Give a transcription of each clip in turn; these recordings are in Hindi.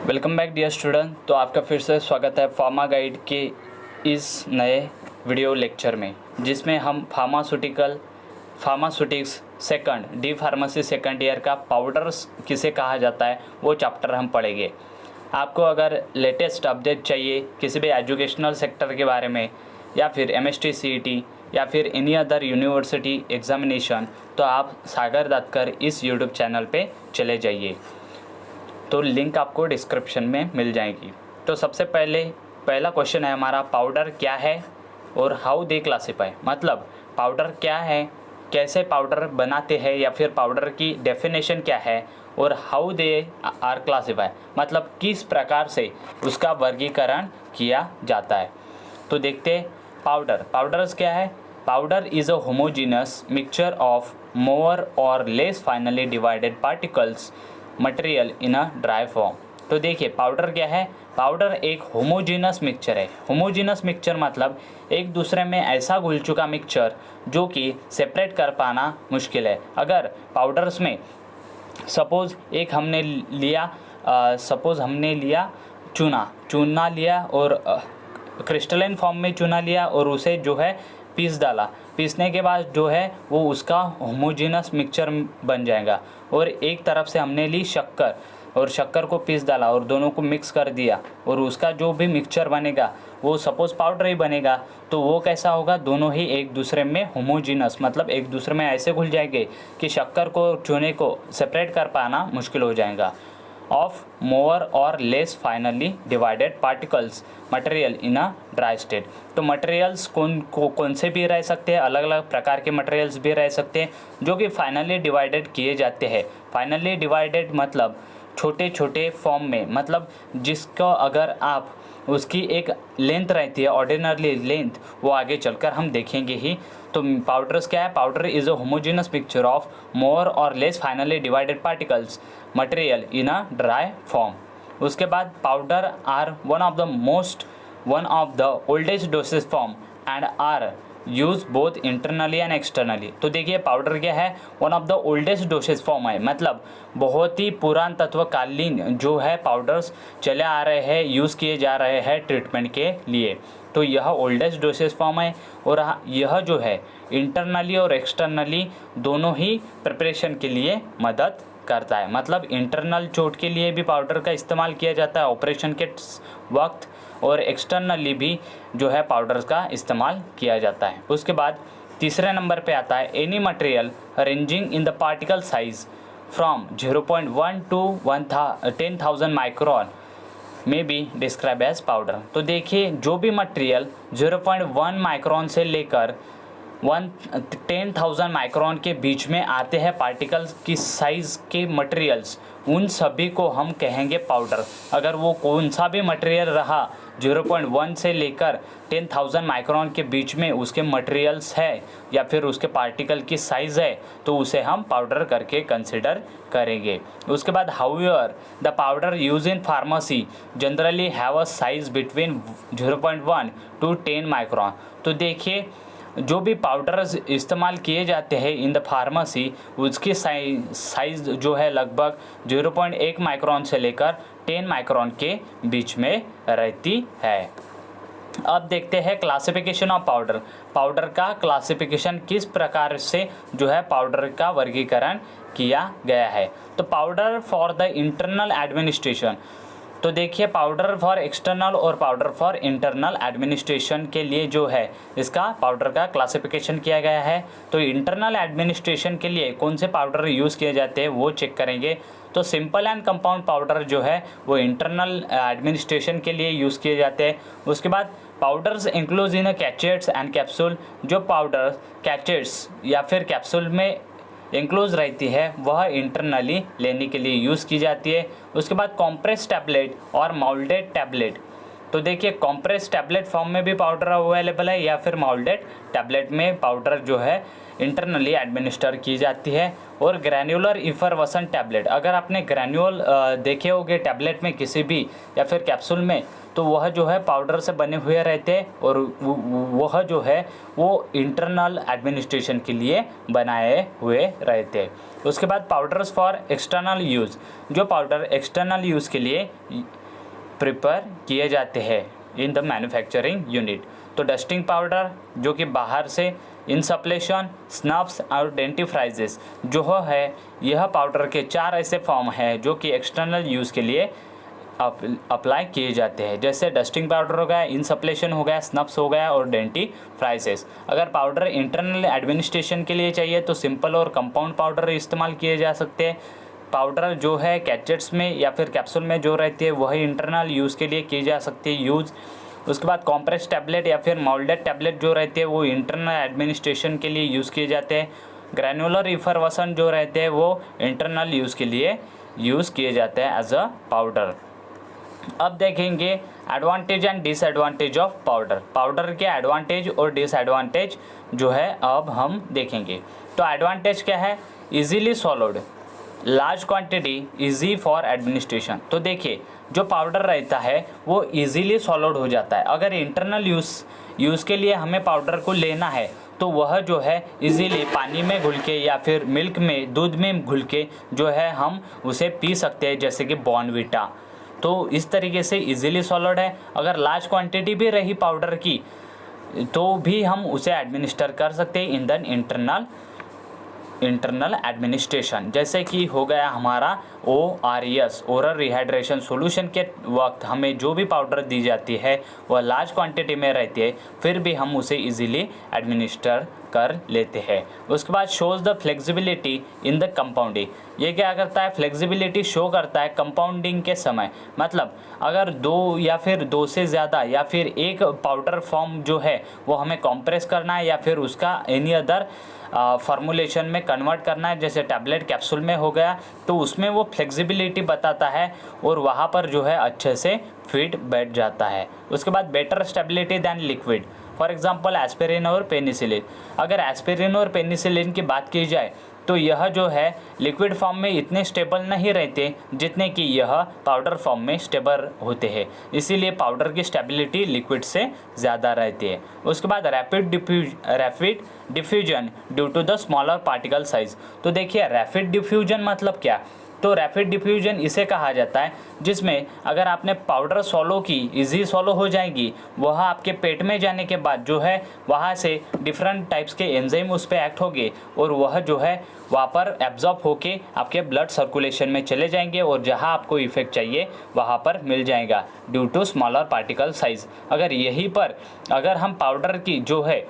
Welcome back dear student. तो आपका फिर से स्वागत है फार्मा गाइड के इस नए वीडियो लेक्चर में, जिसमें हम pharmaceutics second D pharmacy second year का पाउडर्स किसे कहा जाता है वो चैप्टर हम पढ़ेंगे। आपको अगर लेटेस्ट अपडेट चाहिए किसी भी एजुकेशनल सेक्टर के बारे में या फिर MST CET या फिर एनी अदर यूनिवर्सिटी एग्जामिनेशन, तो आप सागर दातकर इस यूट्यूब चैनल पे चले जाइए, तो लिंक आपको डिस्क्रिप्शन में मिल जाएगी। तो सबसे पहला क्वेश्चन है हमारा, पाउडर क्या है और हाउ दे क्लासीफाई। मतलब पाउडर क्या है, कैसे पाउडर बनाते हैं, या फिर पाउडर की डेफिनेशन क्या है, और हाउ दे आर क्लासीफाई, मतलब किस प्रकार से उसका वर्गीकरण किया जाता है। तो देखते हैं पाउडर्स क्या है। Powder is a homogeneous mixture of more or less finely divided particles material in a dry form. तो देखिए पाउडर क्या है। पाउडर एक होमोजीनस मिक्सचर है। होमोजीनस मिक्सचर मतलब एक दूसरे में ऐसा घुल चुका मिक्सचर जो कि सेपरेट कर पाना मुश्किल है। अगर पाउडर्स में सपोज़ हमने लिया चूना लिया और क्रिस्टलाइन फॉर्म में चूना लिया और उसे जो है पीसने के बाद जो है वो उसका होमोजीनस मिक्सचर बन जाएगा। और एक तरफ से हमने ली शक्कर और शक्कर को पीस डाला और दोनों को मिक्स कर दिया और उसका जो भी मिक्सचर बनेगा वो सपोज़ पाउडर ही बनेगा। तो वो कैसा होगा, दोनों ही एक दूसरे में होमोजीनस, मतलब एक दूसरे में ऐसे घुल जाएंगे कि शक्कर को चूने को सेपरेट कर पाना मुश्किल हो जाएगा। Of more or less finely divided particles material in a dry state. तो मटेरियल्स कौन से भी रह सकते हैं, अलग अलग प्रकार के मटेरियल्स भी रह सकते हैं जो कि फाइनली डिवाइडेड किए जाते हैं। फाइनली डिवाइडेड मतलब छोटे छोटे फॉर्म में, मतलब जिसको अगर आप उसकी एक लेंथ रहती है ऑर्डिनरी लेंथ, वो आगे चलकर हम देखेंगे ही। तो पाउडर्स क्या है। Powder is a homogeneous mixture of more or less finely divided particles material in a dry form. उसके बाद powder are one of the oldest dosage form and are use both internally and externally. तो देखिए पाउडर क्या है, one of the oldest dosage form है, मतलब बहुत ही पुरान तत्वकालीन जो है पाउडर्स चले आ रहे हैं, यूज़ किए जा रहे हैं ट्रीटमेंट के लिए। तो यह ओल्डेस्ट डोसेज फॉर्म है और यह जो है इंटरनली और एक्सटर्नली दोनों ही प्रिपरेशन के लिए मदद करता है। मतलब इंटरनल चोट के लिए भी पाउडर का इस्तेमाल किया जाता है ऑपरेशन के वक्त, और एक्सटर्नली भी जो है पाउडर का इस्तेमाल किया जाता है। उसके बाद तीसरे नंबर पे आता है any material ranging in the particle size from 0.1 to 10,000 micron may be describe as powder. तो देखिए जो भी मटेरियल 0.1 माइक्रोन से लेकर 10,000 माइक्रोन के बीच में आते हैं पार्टिकल्स की साइज़ के मटेरियल्स, उन सभी को हम कहेंगे पाउडर। अगर वो कौन सा भी मटेरियल रहा 0.1 से लेकर 10,000 माइक्रोन के बीच में उसके मटेरियल्स है या फिर उसके पार्टिकल की साइज़ है, तो उसे हम पाउडर करके कंसिडर करेंगे। उसके बाद however the powder use in pharmacy generally have a size between 0.1 to 10 micron. तो देखिए जो भी पाउडर्स इस्तेमाल किए जाते हैं इन द फार्मेसी, उसकी साइज़ जो है लगभग 0.1 माइक्रोन से लेकर 10 माइक्रोन के बीच में रहती है। अब देखते हैं क्लासिफिकेशन ऑफ पाउडर। पाउडर का क्लासिफिकेशन किस प्रकार से जो है पाउडर का वर्गीकरण किया गया है। तो powder for the internal administration. तो देखिए पाउडर फॉर एक्सटर्नल और पाउडर फॉर इंटरनल एडमिनिस्ट्रेशन के लिए जो है इसका पाउडर का क्लासिफिकेशन किया गया है। तो इंटरनल एडमिनिस्ट्रेशन के लिए कौन से पाउडर यूज़ किए जाते हैं वो चेक करेंगे। तो सिंपल एंड कंपाउंड पाउडर जो है वो इंटरनल एडमिनिस्ट्रेशन के लिए यूज़ किए जाते हैं। उसके बाद powders include in कैचेट्स and capsule. जो पाउडर कैचेट्स या फिर कैप्सूल में इंक्लोज रहती है वह इंटरनली लेने के लिए यूज़ की जाती है। उसके बाद कॉम्प्रेस टैबलेट और माउल्टेड टैबलेट तो देखिए कॉम्प्रेस टैबलेट फॉर्म में भी पाउडर अवेलेबल है या फिर माउल्टेड टैबलेट में पाउडर जो है इंटरनली एडमिनिस्टर की जाती है। और ग्रैन्युलर इफरवसन टैबलेट, अगर आपने ग्रैन्युअल देखे होंगे टैबलेट में किसी भी या फिर कैप्सूल में, तो वह जो है पाउडर से बने हुए रहते हैं और वह जो है वो इंटरनल एडमिनिस्ट्रेशन के लिए बनाए हुए रहते हैं। उसके बाद पाउडर्स फॉर एक्सटर्नल यूज़, जो पाउडर एक्सटर्नल यूज़ के लिए प्रिपेयर किए जाते हैं इन द मैन्युफैक्चरिंग यूनिट। तो डस्टिंग पाउडर जो कि बाहर से, इंसप्लेशन, स्नफ्स और डेंटिफ्राइजेस जो है, यह पाउडर के 4 ऐसे फॉर्म हैं जो कि एक्सटर्नल यूज़ के लिए अप्लाई किए जाते हैं। जैसे डस्टिंग पाउडर हो गया, इंसप्लेशन हो गया, स्नफ्स हो गया और डेंटिफ्राइजेस। अगर पाउडर इंटरनल एडमिनिस्ट्रेशन के लिए चाहिए तो सिंपल और कंपाउंड पाउडर इस्तेमाल किए जा सकते हैं। पाउडर जो है कैचेट्स में या फिर कैप्सूल में जो रहती है वही इंटरनल यूज़ के लिए की जा सकती है यूज़। उसके बाद कॉम्प्रेस टैबलेट या फिर माउल्टेड टैबलेट जो रहते हैं वो इंटरनल एडमिनिस्ट्रेशन के लिए यूज़ किए जाते हैं। ग्रैन्युलर इफरवसन जो रहते हैं वो इंटरनल यूज़ के लिए यूज़ किए जाते हैं एज अ पाउडर। अब देखेंगे advantage and disadvantage of powder. Powder के एडवांटेज और डिसएडवांटेज जो है अब हम देखेंगे। तो एडवांटेज क्या है? Easily swallowed, large quantity, easy for administration. तो देखिए जो पाउडर रहता है वो इजीली सॉलोड हो जाता है। अगर इंटरनल यूज़ के लिए हमें पाउडर को लेना है तो वह जो है इजीली पानी में घुल के या फिर मिल्क में, दूध में घुल के जो है हम उसे पी सकते हैं, जैसे कि बॉर्नविटा। तो इस तरीके से इजीली सॉलिड है। अगर लार्ज क्वांटिटी भी रही पाउडर की तो भी हम उसे एडमिनिस्टर कर सकते हैं इन द इंटरनल एडमिनिस्ट्रेशन। जैसे कि हो गया हमारा ORS, ओरल रिहाइड्रेशन सॉल्यूशन के वक्त हमें जो भी पाउडर दी जाती है वह लार्ज क्वांटिटी में रहती है, फिर भी हम उसे इजीली एडमिनिस्टर कर लेते हैं। उसके बाद shows the flexibility in the compounding. ये क्या करता है? फ्लेक्सिबिलिटी शो करता है कंपाउंडिंग के समय। मतलब अगर 2 या फिर 2 से ज़्यादा या फिर एक पाउडर फॉर्म जो है वो हमें कॉम्प्रेस करना है या फिर उसका एनी अदर फार्मूलेशन में कन्वर्ट करना है, जैसे टैबलेट कैप्सूल में हो गया, तो उसमें वो फ्लेक्सिबिलिटी बताता है और वहाँ पर जो है अच्छे से फिट बैठ जाता है। उसके बाद better stability than liquid, for example aspirin और पेनिसिलिन। अगर एस्पिरिन और पेनिसिलिन की बात की जाए तो यह जो है लिक्विड फॉर्म में इतने स्टेबल नहीं रहते जितने कि यह पाउडर फॉर्म में स्टेबल होते हैं, इसीलिए पाउडर की स्टेबिलिटी लिक्विड से ज़्यादा रहती है। उसके बाद rapid diffusion due to the smaller particle size. तो देखिए रैपिड डिफ्यूजन मतलब क्या? तो रैपिड डिफ्यूजन इसे कहा जाता है जिसमें अगर आपने पाउडर सॉलो की, इजी सॉलो हो जाएगी, वह आपके पेट में जाने के बाद जो है वहाँ से डिफरेंट टाइप्स के एंजाइम उस पर एक्ट होंगे और वह जो है वहाँ पर एब्जॉर्ब होके आपके ब्लड सर्कुलेशन में चले जाएंगे और जहाँ आपको इफेक्ट चाहिए वहाँ पर मिल जाएगा due to smaller particle size. अगर यहीं पर अगर हम पाउडर की जो है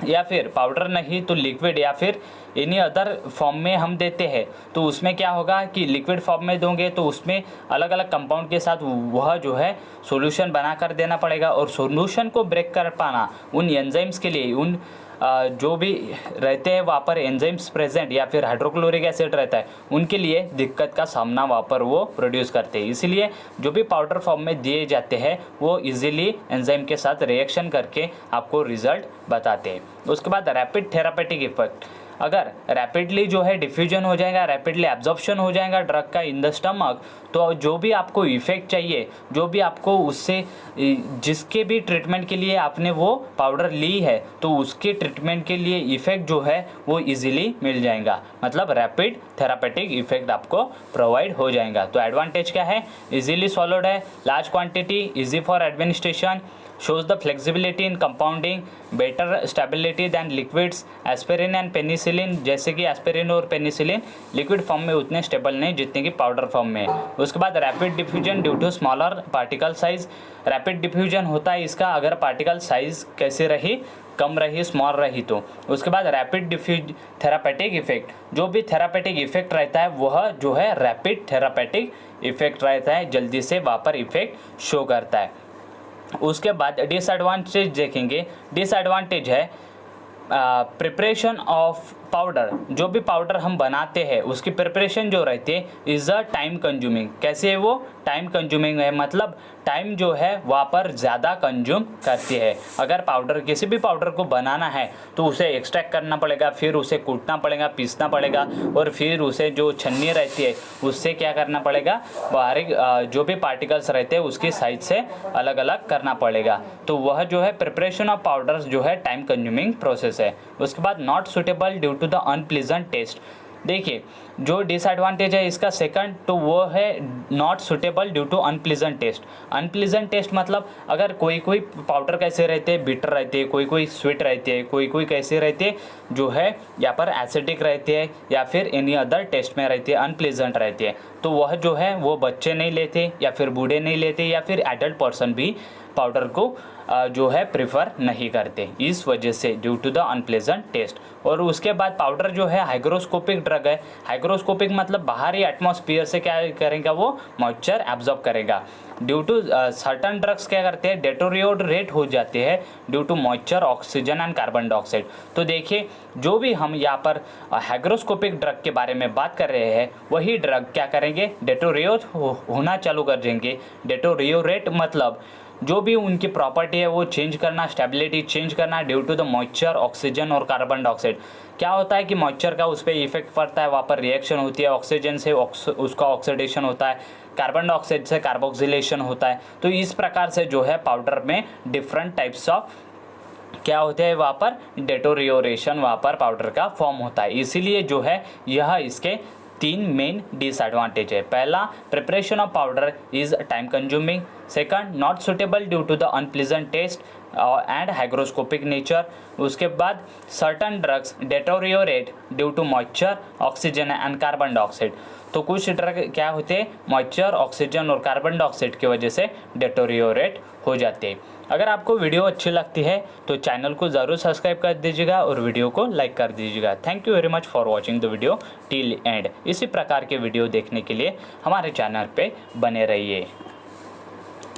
या फिर पाउडर नहीं तो लिक्विड या फिर एनी अदर फॉर्म में हम देते हैं तो उसमें क्या होगा कि लिक्विड फॉर्म में दोगे तो उसमें अलग अलग कंपाउंड के साथ वह जो है सॉल्यूशन बना कर देना पड़ेगा और सॉल्यूशन को ब्रेक कर पाना उन एंजाइम्स के लिए, उन जो भी रहते हैं वहाँ पर एंजाइम्स प्रेजेंट या फिर हाइड्रोक्लोरिक एसिड रहता है, उनके लिए दिक्कत का सामना वहाँ पर वो प्रोड्यूस करते हैं। इसीलिए जो भी पाउडर फॉर्म में दिए जाते हैं वो इजीली एंजाइम के साथ रिएक्शन करके आपको रिजल्ट बताते हैं। उसके बाद रैपिड थेरापेटिक इफेक्ट, अगर रैपिडली जो है डिफ्यूजन हो जाएगा, रैपिडली एब्जॉर्प्शन हो जाएगा ड्रग का इन द स्टमक, तो जो भी आपको इफ़ेक्ट चाहिए, जो भी आपको उससे जिसके भी ट्रीटमेंट के लिए आपने वो पाउडर ली है तो उसके ट्रीटमेंट के लिए इफ़ेक्ट जो है वो इजीली मिल जाएगा। मतलब रैपिड थेरापेटिक इफेक्ट आपको प्रोवाइड हो जाएगा। तो एडवांटेज क्या है? इजीली सॉलिड है, large quantity, easy for administration, shows the flexibility in compounding, better stability than liquids, aspirin and penicillin, जैसे कि एस्पिरिन और पेनिसिलिन लिक्विड फॉर्म में उतने स्टेबल नहीं जितने कि पाउडर फॉर्म में। उसके बाद rapid diffusion due to smaller particle size. Rapid diffusion होता है इसका अगर पार्टिकल साइज कैसे रही, कम रही, स्मॉल रही तो। उसके बाद रैपिड डिफ्यूज थेरापेटिक इफेक्ट, जो भी थेरापेटिक इफेक्ट रहता है वह जो है रैपिड थेरापेटिक इफेक्ट रहता है, जल्दी से वहाँ पर इफेक्ट शो करता है। उसके बाद डिसएडवांटेज देखेंगे। डिसएडवांटेज है प्रिपरेशन ऑफ पाउडर, जो भी पाउडर हम बनाते हैं उसकी प्रिपरेशन जो रहती है इज़ अ टाइम कंज्यूमिंग। कैसे है वो टाइम कंज्यूमिंग है, मतलब टाइम जो है वहाँ पर ज़्यादा कंज्यूम करती है। अगर पाउडर किसी भी पाउडर को बनाना है तो उसे एक्सट्रैक्ट करना पड़ेगा, फिर उसे कूटना पड़ेगा, पीसना पड़ेगा, और फिर उसे जो छन्नी रहती है उससे क्या करना पड़ेगा, बारीक जो भी पार्टिकल्स रहते हैं उसकी साइज से अलग अलग करना पड़ेगा। तो वह जो है प्रिपरेशन ऑफ पाउडर्स जो है टाइम कंज्यूमिंग प्रोसेस है। उसके बाद not suitable due to the unpleasant taste. देखिए जो डिसएडवांटेज है इसका सेकंड, तो वो है not suitable due to unpleasant taste. Unpleasant taste मतलब अगर कोई कोई पाउडर कैसे रहते हैं, बिटर रहते हैं, कोई कोई स्वीट रहते हैं, कोई कोई कैसे रहते हैं जो है यहाँ पर एसिडिक रहते हैं या फिर एनी अदर टेस्ट में रहते हैं, अनप्लीजेंट रहते हैं, तो वह जो है वो बच्चे नहीं लेते या फिर बूढ़े नहीं लेते या फिर एडल्ट पर्सन भी पाउडर को जो है प्रेफर नहीं करते, इस वजह से due to the unpleasant taste. और उसके बाद पाउडर जो है हाइग्रोस्कोपिक ड्रग है। हाइग्रोस्कोपिक मतलब बाहरी एटमॉस्फेयर से क्या करेगा, वो मॉइस्चर एब्जॉर्ब करेगा। ड्यू टू सर्टन ड्रग्स क्या करते हैं, डेटोरियोरेट हो जाते हैं due to moisture, oxygen and carbon dioxide. तो देखिए जो भी हम यहाँ पर हाइग्रोस्कोपिक ड्रग के बारे में बात कर रहे हैं वही ड्रग क्या करेंगे, डेटोरियोट होना चालू कर देंगे। डेटोरियोरेट मतलब जो भी उनकी प्रॉपर्टी है वो चेंज करना, स्टेबिलिटी चेंज करना due to the moisture, oxygen और कार्बन डाइऑक्साइड। क्या होता है कि मॉइस्चर का उस पर इफेक्ट पड़ता है, वहाँ पर रिएक्शन होती है, ऑक्सीजन से उसका ऑक्सीडेशन होता है, कार्बन डाइऑक्साइड से कार्बोक्सिलेशन होता है। तो इस प्रकार से जो है पाउडर में डिफरेंट टाइप्स ऑफ क्या होते हैं, वहाँ पर डेटोरियोरेशन वहाँ पर पाउडर का फॉर्म होता है। इसीलिए जो है यह इसके 3 मेन डिसएडवांटेज है। पहला, preparation of powder is time consuming. Second, not suitable due to the unpleasant taste and hygroscopic nature. उसके बाद certain drugs deteriorate due to moisture, oxygen and carbon dioxide. तो कुछ ड्रग क्या होते हैं, मॉइस्चर, ऑक्सीजन और कार्बन डाइऑक्साइड की वजह से डेटोरियोरेट हो जाते हैं। अगर आपको वीडियो अच्छी लगती है तो चैनल को ज़रूर सब्सक्राइब कर दीजिएगा और वीडियो को लाइक कर दीजिएगा। Thank you very much for watching the video till and. इसी प्रकार के वीडियो देखने के लिए हमारे चैनल पे बने रहिए।